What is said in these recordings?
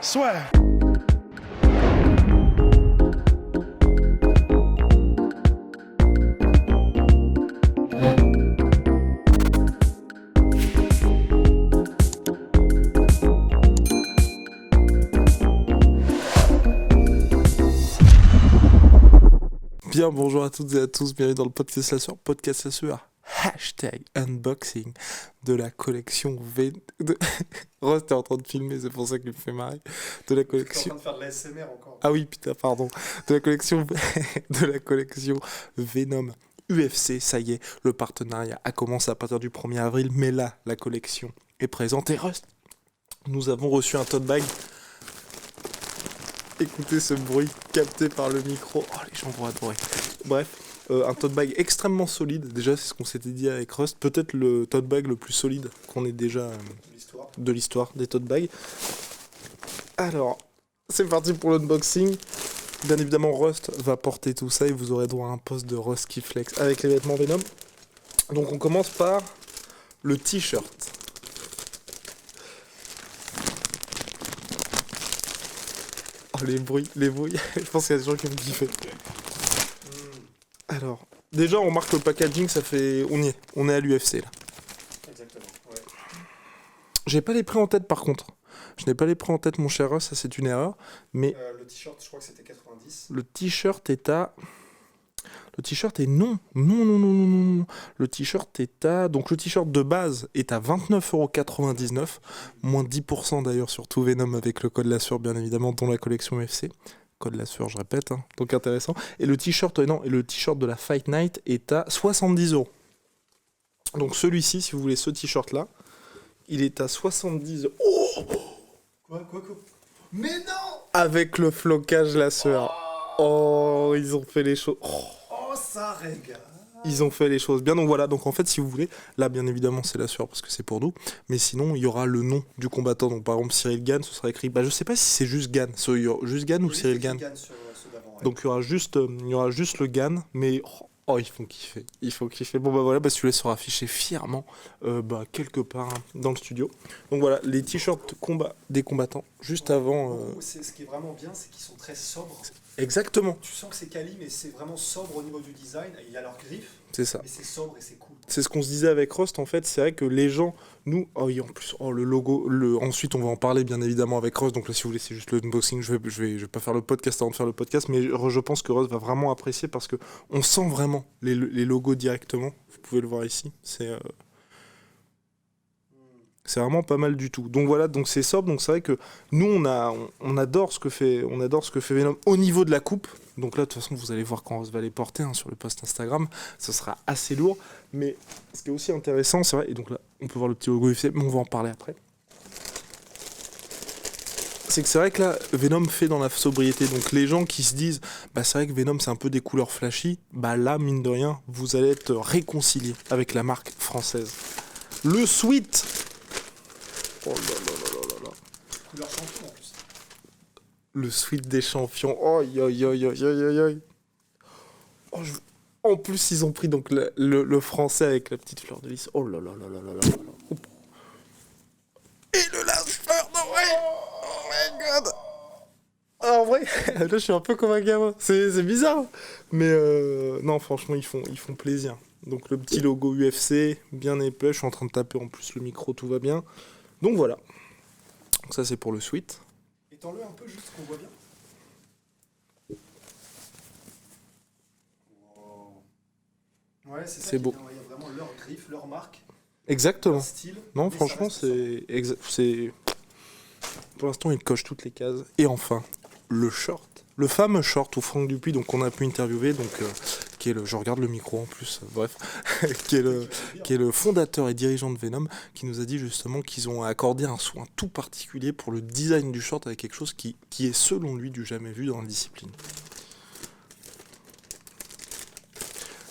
Swear. Bien, bonjour à toutes et à tous, bienvenue dans le podcast La Sueur, hashtag unboxing de la collection V... Rose, t'es en train de filmer, c'est pour ça qu'il me fait marrer. De la collection... T'es en train de faire de la SMR encore. Ah oui, putain, pardon. De la collection Venom UFC, ça y est, le partenariat a commencé à partir du 1er avril, mais là, la collection est présente. Et Rust, nous avons reçu un tote bag. Écoutez ce bruit capté par le micro. Oh, les gens vont adorer. Bref, un tote bag extrêmement solide. Déjà, c'est ce qu'on s'était dit avec Rust. Peut-être le tote bag le plus solide qu'on ait déjà de l'histoire des tote bags. Alors, c'est parti pour l'unboxing. Bien évidemment, Rust va porter tout ça et vous aurez droit à un post de Rust qui flex avec les vêtements Venom. Donc, on commence par le t-shirt. Oh, les bruits, je pense qu'il y a des gens qui vont kiffer. Alors, déjà on remarque le packaging, ça fait... On est à l'UFC là. Exactement, ouais. J'ai pas les prix en tête par contre. Je n'ai pas les prix en tête mon cher Ross, ça c'est une erreur. Mais le t-shirt, je crois que c'était 90. le t-shirt est à... Le t-shirt est non. Le t-shirt est à... Donc le t-shirt de base est à 29,99€. Moins 10% d'ailleurs sur tout Venom avec le code La Sueur bien évidemment dans la collection UFC. Code La Sueur, je répète, hein. Donc intéressant. Et le t-shirt de la Fight Night est à 70€. Donc celui-ci, si vous voulez ce t-shirt-là, il est à 70€. Oh Quoi Mais non. Avec le flocage La Sueur. Oh, ils ont fait les choses. Oh, ça régale. Ils ont fait les choses bien. Donc voilà, donc en fait, si vous voulez, là, bien évidemment, c'est La Sueur parce que c'est pour nous. Mais sinon, il y aura le nom du combattant. Donc par exemple, Cyril Gane, ce sera écrit... je sais pas si c'est juste Gane. Juste Gane ou Cyril Gane. Ouais. Donc il y aura juste le Gane, mais... Oh, ils font kiffer. Bon, voilà, celui-là sera affiché fièrement quelque part dans le studio. Donc voilà, les t-shirts combat des combattants, juste avant... Ce qui est vraiment bien, c'est qu'ils sont très sobres. Exactement. Tu sens que c'est quali, mais c'est vraiment sobre au niveau du design. Il y a leur griffe, c'est ça. mais c'est sobre et c'est cool. C'est ce qu'on se disait avec Rust, en fait, c'est vrai que les gens, nous... Oh, et en plus, le logo... Ensuite, on va en parler, bien évidemment, avec Rust. Donc là, si vous voulez, c'est juste le unboxing. Je vais pas faire le podcast avant de faire le podcast, mais je pense que Rust va vraiment apprécier parce que on sent vraiment les logos directement. Vous pouvez le voir ici. C'est vraiment pas mal du tout. Donc voilà, donc c'est sobre. Donc c'est vrai que nous, on adore ce que fait Venom au niveau de la coupe. Donc là, de toute façon, vous allez voir quand Rose va les porter sur le post Instagram. Ce sera assez lourd. Mais ce qui est aussi intéressant, c'est vrai, et donc là, on peut voir le petit logo UFC, mais on va en parler après. C'est que c'est vrai que là, Venom fait dans la sobriété. Donc les gens qui se disent, c'est vrai que Venom, c'est un peu des couleurs flashy. Là, mine de rien, vous allez être réconciliés avec la marque française. Le Sweat. Oh là. Couleur champion en plus. Le Sweat des champions. Oh, oh, en plus, ils ont pris donc le français avec la petite fleur de lys. Oh là. Et le lâcheur doré. Oh my god. En vrai, là, je suis un peu comme un gamin. C'est bizarre. Mais non, franchement, ils font plaisir. Donc, le petit logo UFC, bien épais. Je suis en train de taper en plus le micro, tout va bien. Donc voilà. Donc ça c'est pour le Sweat. Étends-le un peu juste qu'on voit bien. Wow. Ouais, c'est ça. C'est beau. Il y a vraiment leur griffe, leur marque. Exactement. Leur style. Non, franchement, c'est... Pour l'instant, il coche toutes les cases. Et enfin, le short. Le fameux short où Franck Dupuis, donc on a pu interviewer, donc qui est je regarde le micro en plus, bref, qui est le fondateur et dirigeant de Venom, qui nous a dit justement qu'ils ont accordé un soin tout particulier pour le design du short avec quelque chose qui est selon lui du jamais vu dans la discipline.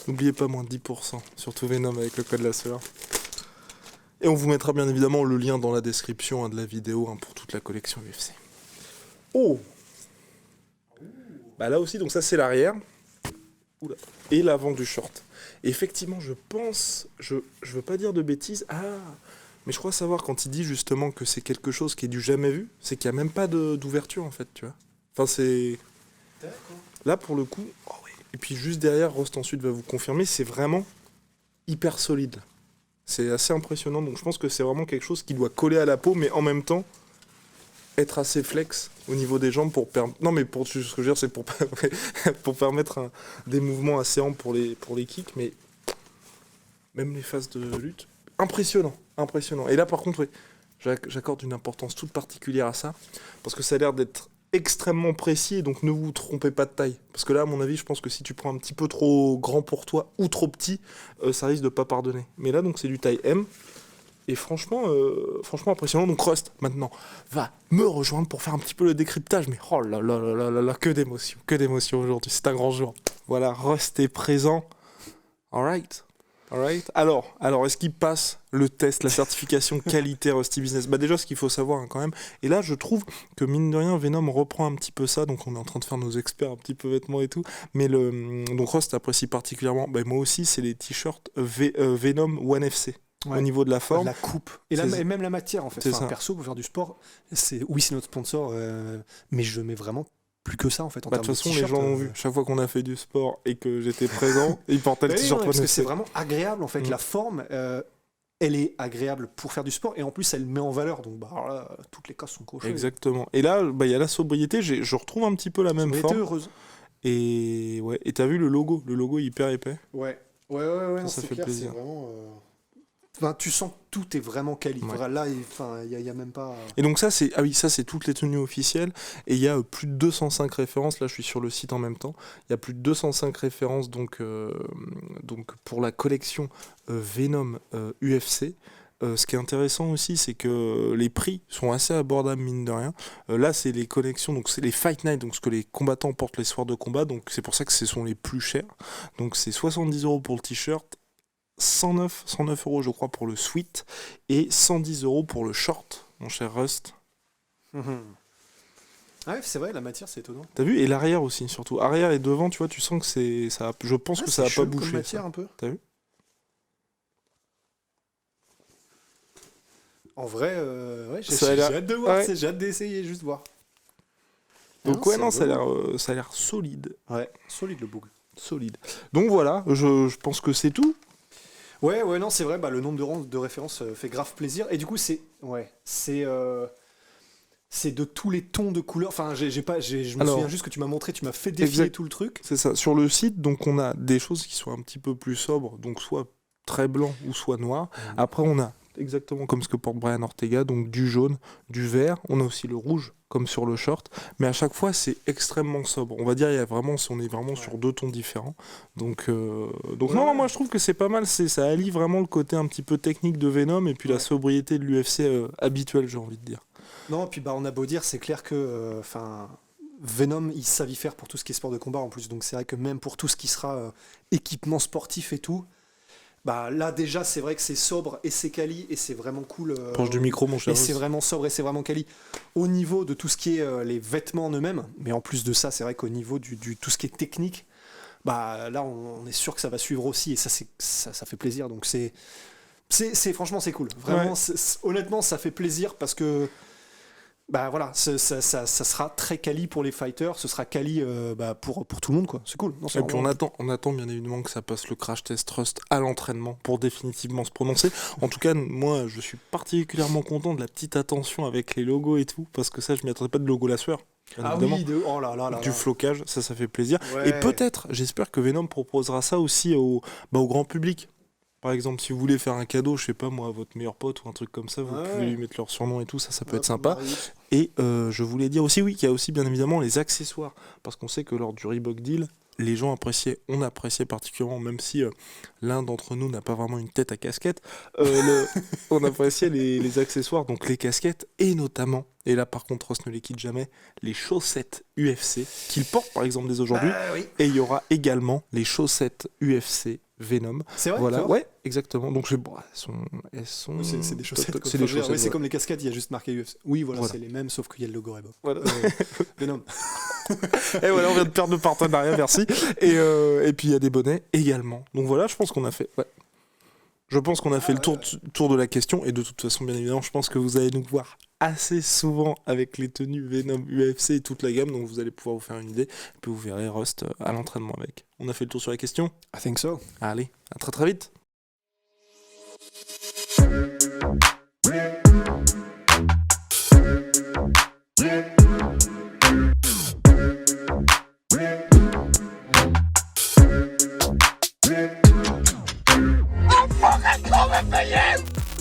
N'oubliez pas moins 10%, surtout Venom avec le code La Sueur. Et on vous mettra bien évidemment le lien dans la description de la vidéo pour toute la collection UFC. Oh! Là aussi, donc ça c'est l'arrière. Oula. Et l'avant du short. Et effectivement, je pense, je veux pas dire de bêtises. Mais je crois savoir quand il dit justement que c'est quelque chose qui est du jamais vu, c'est qu'il n'y a même pas d'ouverture en fait, tu vois. Enfin c'est... D'accord. Là pour le coup, oh oui. Et puis juste derrière, Rost ensuite va vous confirmer, c'est vraiment hyper solide. C'est assez impressionnant, donc je pense que c'est vraiment quelque chose qui doit coller à la peau, mais en même temps être assez flex au niveau des jambes pour permettre... Non mais pour ce que je veux dire, c'est pour, pour permettre des mouvements assez amples pour les kicks, mais même les phases de lutte, impressionnant, impressionnant. Et là par contre, oui, j'accorde une importance toute particulière à ça, parce que ça a l'air d'être extrêmement précis, et donc ne vous trompez pas de taille. Parce que là, à mon avis, je pense que si tu prends un petit peu trop grand pour toi, ou trop petit, ça risque de pas pardonner. Mais là, donc c'est du taille M, et franchement, franchement impressionnant. Donc Rust, maintenant, va me rejoindre pour faire un petit peu le décryptage, mais oh là là là là là là, que d'émotions aujourd'hui, c'est un grand jour. Voilà, Rust est présent. Alright. Alright. Alors, est-ce qu'il passe le test, la certification qualité Rusty Business? Bah déjà, ce qu'il faut savoir quand même. Et là, je trouve que mine de rien, Venom reprend un petit peu ça. Donc, on est en train de faire nos experts un petit peu vêtements et tout. Mais donc Rust apprécie particulièrement. Bah, moi aussi, c'est les t-shirts Venom One FC. Ouais. Au niveau de la forme. La coupe. Et même la matière, en fait. C'est ça. Perso, pour faire du sport, oui, c'est notre sponsor, mais je mets vraiment plus que ça, en fait. De toute façon, les gens l'ont vu. Chaque fois qu'on a fait du sport et que j'étais présent, ils portaient le t-shirt One FC. Parce que c'est vraiment agréable, en fait. La forme, elle est agréable pour faire du sport et en plus, elle met en valeur. Donc, alors là, toutes les cases sont cochées. Exactement. Et là, il y a la sobriété. Je retrouve un petit peu la même forme. Heureuse. Et ouais. Et t'as vu le logo est hyper épais. Ouais. Ça fait clair, plaisir. C'est vraiment, Enfin, tu sens que tout est vraiment quali. Ouais. Là, il y a même pas. Et donc ça c'est toutes les tenues officielles et il y a plus de 205 références. Là je suis sur le site en même temps. Il y a plus de 205 références donc pour la collection Venom UFC. Ce qui est intéressant aussi, c'est que les prix sont assez abordables mine de rien. Là, c'est les collections, donc c'est les Fight Night, donc ce que les combattants portent les soirs de combat. Donc c'est pour ça que ce sont les plus chers. Donc c'est 70€ pour le t-shirt. 109 € je crois pour le sweat et 110 € pour le short, mon cher Rust. Ouais, c'est vrai, la matière c'est étonnant. T'as vu? Et l'arrière aussi, surtout. Arrière et devant, tu vois, tu sens que ça. Je pense que ça a pas bougé. Comme matière, ça. Un peu. T'as vu? En vrai, ouais, j'ai hâte de voir, ouais. J'ai hâte d'essayer, juste voir. Donc ça a l'air solide. Ouais, solide le bug. Solide. Donc voilà, je pense que c'est tout. Ouais, non, c'est vrai, le nombre de références fait grave plaisir. Et du coup, c'est de tous les tons de couleurs. Enfin, je me souviens juste que tu m'as montré, tu m'as fait défiler tout le truc. C'est ça. Sur le site, donc on a des choses qui sont un petit peu plus sobres, donc soit très blanc ou soit noir. Après, on a exactement comme ce que porte Brian Ortega, donc du jaune, du vert. On a aussi le rouge, comme sur le short. Mais à chaque fois, c'est extrêmement sobre. On va dire, on est vraiment sur deux tons différents. Donc non, moi je trouve que c'est pas mal. Ça allie vraiment le côté un petit peu technique de Venom et puis la sobriété de l'UFC habituelle, j'ai envie de dire. Non, puis on a beau dire, c'est clair que Venom, il savent y faire pour tout ce qui est sport de combat en plus. Donc c'est vrai que même pour tout ce qui sera équipement sportif et tout, là déjà c'est vrai que c'est sobre et c'est quali et c'est vraiment cool. Proche du micro mon cher. Et c'est vraiment sobre et c'est vraiment quali au niveau de tout ce qui est les vêtements en eux-mêmes. Mais en plus de ça, c'est vrai qu'au niveau du tout ce qui est technique, là on est sûr que ça va suivre aussi et ça fait plaisir. Donc franchement c'est cool. Vraiment, honnêtement ça fait plaisir parce que ça sera très quali pour les fighters, ce sera quali pour tout le monde quoi. C'est cool. Non, et puis on attend bien évidemment que ça passe le crash test Rust à l'entraînement pour définitivement se prononcer. En tout cas, moi je suis particulièrement content de la petite attention avec les logos et tout, parce que ça je m'y attendais pas, de logo la sueur. Oui, oh là. Du flocage, ça fait plaisir. Ouais. Et peut-être, j'espère que Venom proposera ça aussi au grand public. Par exemple, si vous voulez faire un cadeau, je sais pas moi, à votre meilleur pote ou un truc comme ça, vous pouvez lui mettre leur surnom et tout, ça peut être sympa. Et je voulais dire aussi, qu'il y a aussi bien évidemment les accessoires, parce qu'on sait que lors du Reebok Deal, les gens on appréciait particulièrement, même si l'un d'entre nous n'a pas vraiment une tête à casquette, on appréciait les accessoires, donc les casquettes, et notamment, et là par contre Ross ne les quitte jamais, les chaussettes UFC, qu'il porte par exemple dès aujourd'hui, et il y aura également les chaussettes UFC Venom. C'est vrai, voilà, ouais, exactement. Donc elles sont c'est des chaussettes. C'est des chaussettes. C'est comme les casquettes, il y a juste marqué UFC. Oui, voilà. C'est les mêmes, sauf qu'il y a le logo Reebok. Voilà. Venom. Et voilà, on vient de perdre le partenariat, merci. Et puis il y a des bonnets également. Donc voilà, je pense qu'on a fait. Ouais. Je pense qu'on a fait le tour de la question, et de toute façon, bien évidemment, je pense que vous allez nous voir assez souvent avec les tenues Venom, UFC et toute la gamme, donc vous allez pouvoir vous faire une idée, et puis vous verrez Rust à l'entraînement avec. On a fait le tour sur la question. I think so. Allez, à très très vite.